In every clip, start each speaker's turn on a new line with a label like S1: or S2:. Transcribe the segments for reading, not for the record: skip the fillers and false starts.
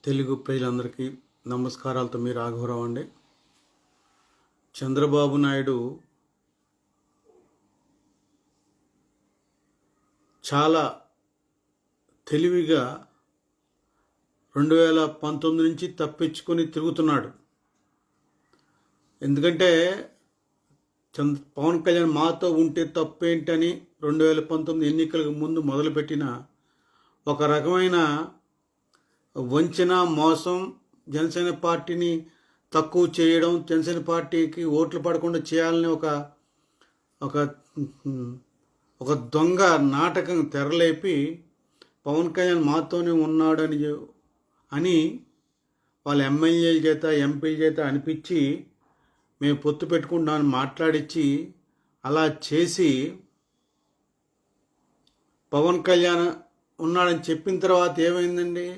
S1: తెలుగు ప్రజలందరికీ నమస్కారాలతో మీ రాఘవరావు అండి. చంద్రబాబు నాయుడు చాలా తెలివిగా 2019 నుంచి తప్పించుకొని తిరుగుతున్నాడు. ఎందుకంటే పవన్ కళ్యాణ్ మాతో ఉంటే తప్పేంటని 2019 ఎన్నికలకు ముందు మొదలుపెట్టిన ఒక రకమైన వంచన, మోసం, జనసేన పార్టీని తక్కువ చేయడం, జనసేన పార్టీకి ఓట్లు పడకుండా చేయాలని ఒక ఒక దొంగ నాటకం తెరలేపి పవన్ కళ్యాణ్ మాతోనే ఉన్నాడని వాళ్ళ ఎమ్మెల్యేల చేత, ఎంపీల చేత అనిపించి మేము పొత్తు పెట్టుకుంటామని మాట్లాడించి అలా చేసి పవన్ కళ్యాణ్ ఉన్నాడని చెప్పిన తర్వాత ఏమైందండి?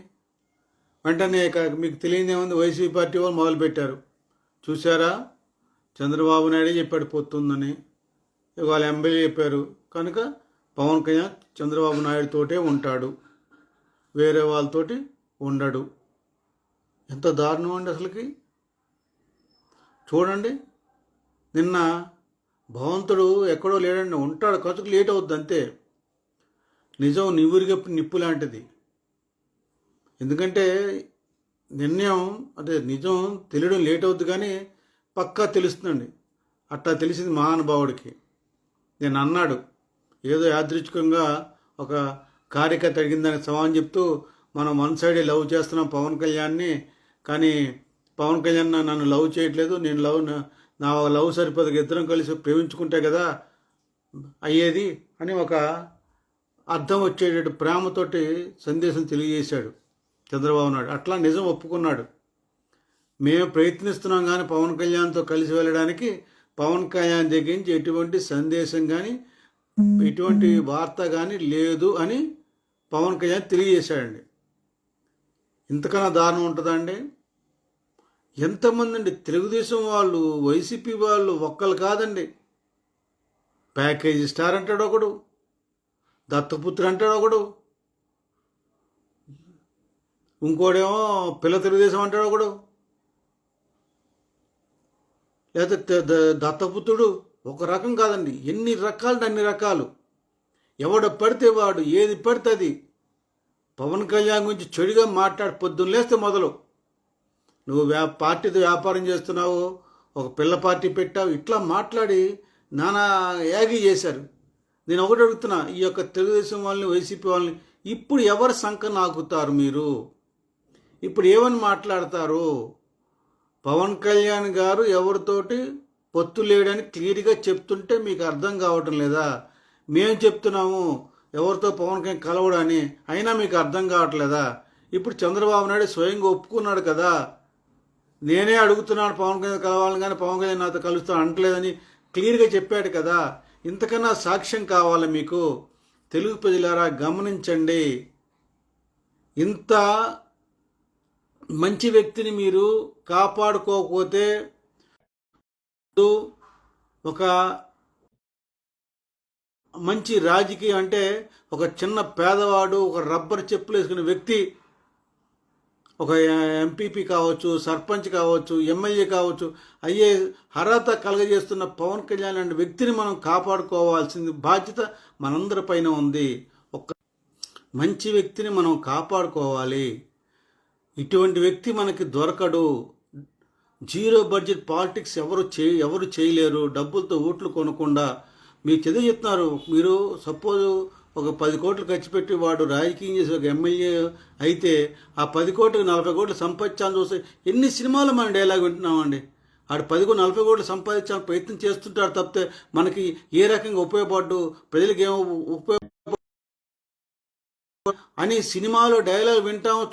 S1: వెంటనే మీకు తెలియదు ఏముంది, వైసీపీ పార్టీ వాళ్ళు మొదలుపెట్టారు. చూసారా, చంద్రబాబు నాయుడే చెప్పాడు పొత్తుందని, వాళ్ళ ఎమ్మెల్యే చెప్పారు కనుక పవన్ కళ్యాణ్ చంద్రబాబు నాయుడుతోటే ఉంటాడు, వేరే వాళ్ళతోటి ఉండడు. ఎంత దారుణం అండి అసలుకి. చూడండి, నిన్న భగవంతుడు ఎక్కడో లేడండి, ఉంటాడు, ఖర్చుకు లేట్ అవుద్ది అంతే. నిజం నివురుగప్పు నిప్పు లాంటిది. ఎందుకంటే నిర్ణయం అంటే నిజం తెలియడం లేట్ అవుద్ది కానీ పక్కా తెలుస్తుందండి. అట్లా తెలిసింది మహానుభావుడికి. నేను అన్నాడు, ఏదో యాదృచ్ఛికంగా ఒక కార్యకర్త అడిగిందానికి సమాధానం చెప్తూ మనం వన్ సైడే లవ్ చేస్తున్నాం పవన్ కళ్యాణ్ని, కానీ పవన్ కళ్యాణ్ నన్ను లవ్ చేయట్లేదు, నేను నా లవ్ సరిపోదు, ఇద్దరం కలిసి ప్రేమించుకుంటే కదా అయ్యేది అని ఒక అర్థం వచ్చేటట్టు ప్రేమతోటి సందేశం తెలియజేశాడు చంద్రబాబు నాయుడు. అట్లా నిజం ఒప్పుకున్నాడు. మేము ప్రయత్నిస్తున్నాం కానీ పవన్ కళ్యాణ్తో కలిసి వెళ్ళడానికి, పవన్ కళ్యాణ్ దగ్గర నుంచి ఎటువంటి సందేశం కానీ ఎటువంటి వార్త కానీ లేదు అని పవన్ కళ్యాణ్ తెలియజేశాడండి. ఇంతకన్నా దారుణం ఉంటుందా అండి? ఎంతమంది అండి, తెలుగుదేశం వాళ్ళు, వైసీపీ వాళ్ళు ఒక్కరు కాదండి. ప్యాకేజీ స్టార్ అంటాడు ఒకడు, దత్తపుత్రుడు అంటాడు ఒకడు, ఇంకోడేమో పిల్ల తెలుగుదేశం అంటాడు ఒకడు, లేకపోతే దత్తపుత్రుడు. ఒక రకం కాదండి, ఎన్ని రకాలు అన్ని రకాలు. ఎవడ పడితే వాడు ఏది పడితే అది పవన్ కళ్యాణ్ గురించి చెడుగా మాట్లాడి పొద్దున్న లేస్తే మొదలు, నువ్వు పార్టీతో వ్యాపారం చేస్తున్నావు, ఒక పిల్ల పార్టీ పెట్టావు, ఇట్లా మాట్లాడి నానా యాగి చేశారు. నేను ఒకటి అడుగుతున్నా, ఈ యొక్క తెలుగుదేశం వాళ్ళని, వైసీపీ వాళ్ళని ఇప్పుడు ఎవరు సంఖ నాకుతారు? మీరు ఇప్పుడు ఏమని మాట్లాడతారు? పవన్ కళ్యాణ్ గారు ఎవరితోటి పొత్తు లేడని క్లియర్గా చెప్తుంటే మీకు అర్థం కావటం లేదా? మేము చెప్తున్నాము ఎవరితో పవన్ కళ్యాణ్ కలవడని, అయినా మీకు అర్థం కావట్లేదా? ఇప్పుడు చంద్రబాబు నాయుడు స్వయంగా ఒప్పుకున్నాడు కదా, నేనే అడుగుతున్నాను పవన్ కళ్యాణ్ కలవాలని, కానీ పవన్ కళ్యాణ్ నాతో కలుస్తాను అంటలేదని క్లియర్గా చెప్పాడు కదా. ఇంతకన్నా సాక్ష్యం కావాలి మీకు? తెలుగు ప్రజలారా గమనించండి. ఇంత మంచి వ్యక్తిని మీరు కాపాడుకోకపోతే, ఒక మంచి రాజకీయం అంటే ఒక చిన్న పేదవాడు, ఒక రబ్బర్ చెప్పులు వేసుకునే వ్యక్తి, ఒక ఎంపీపీ కావచ్చు, సర్పంచ్ కావచ్చు, ఎమ్మెల్యే కావచ్చు, అయ్యే అర్హత కలగజేస్తున్న పవన్ కళ్యాణ్ లాంటి వ్యక్తిని మనం కాపాడుకోవాల్సింది బాధ్యత మనందరిపైన ఉంది. ఒక మంచి వ్యక్తిని మనం కాపాడుకోవాలి. ఇటువంటి వ్యక్తి మనకి దొరకడు. జీరో బడ్జెట్ పాలిటిక్స్ ఎవరు చేయలేరు. డబ్బులతో ఓట్లు కొనకుండా మీకు చదివి చెప్తున్నారు. మీరు సపోజ్ ఒక 10 కోట్లు ఖర్చు పెట్టి వాడు రాజకీయం చేసి ఒక ఎమ్మెల్యే అయితే ఆ 10 కోట్లకు 40 కోట్లు సంపాదించాలని చూస్తే ఎన్ని సినిమాలు మనం డైలాగ్ వింటున్నామండి. ఆడు 40 కోట్లు సంపాదించాలని ప్రయత్నం చేస్తుంటాడు తప్పితే మనకి ఏ రకంగా ఉపయోగపడ్డు, ప్రజలకు ఏమో ఉపయోగ అని సినిమాలో డైలాగ్ వింటాము,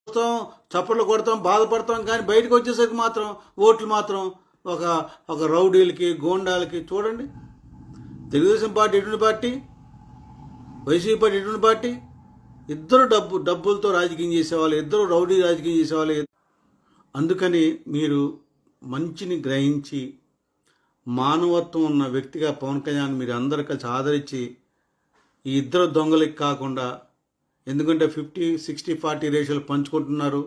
S1: చూస్తాం, చప్పట్లు కొడతాం, బాధపడతాం, కానీ బయటకు వచ్చేసరికి మాత్రం ఓట్లు మాత్రం ఒక రౌడీలకి, గోండాలకి. చూడండి, తెలుగుదేశం పార్టీ ఎటువంటి పార్టీ, వైసీపీ పార్టీ ఎటువంటి పార్టీ, ఇద్దరు డబ్బులతో రాజకీయం చేసేవాళ్ళు, ఇద్దరు రౌడీ రాజకీయం చేసేవాళ్ళు. అందుకని మీరు మంచిని గ్రహించి మానవత్వం ఉన్న వ్యక్తిగా పవన్ కళ్యాణ్ మీరు అందరూ కలిసి ఆదరించి ఈ ఇద్దరు దొంగలకి కాకుండా ఎందుకంటే 50-60-40 రేషియోలు పంచుకుంటున్నారు.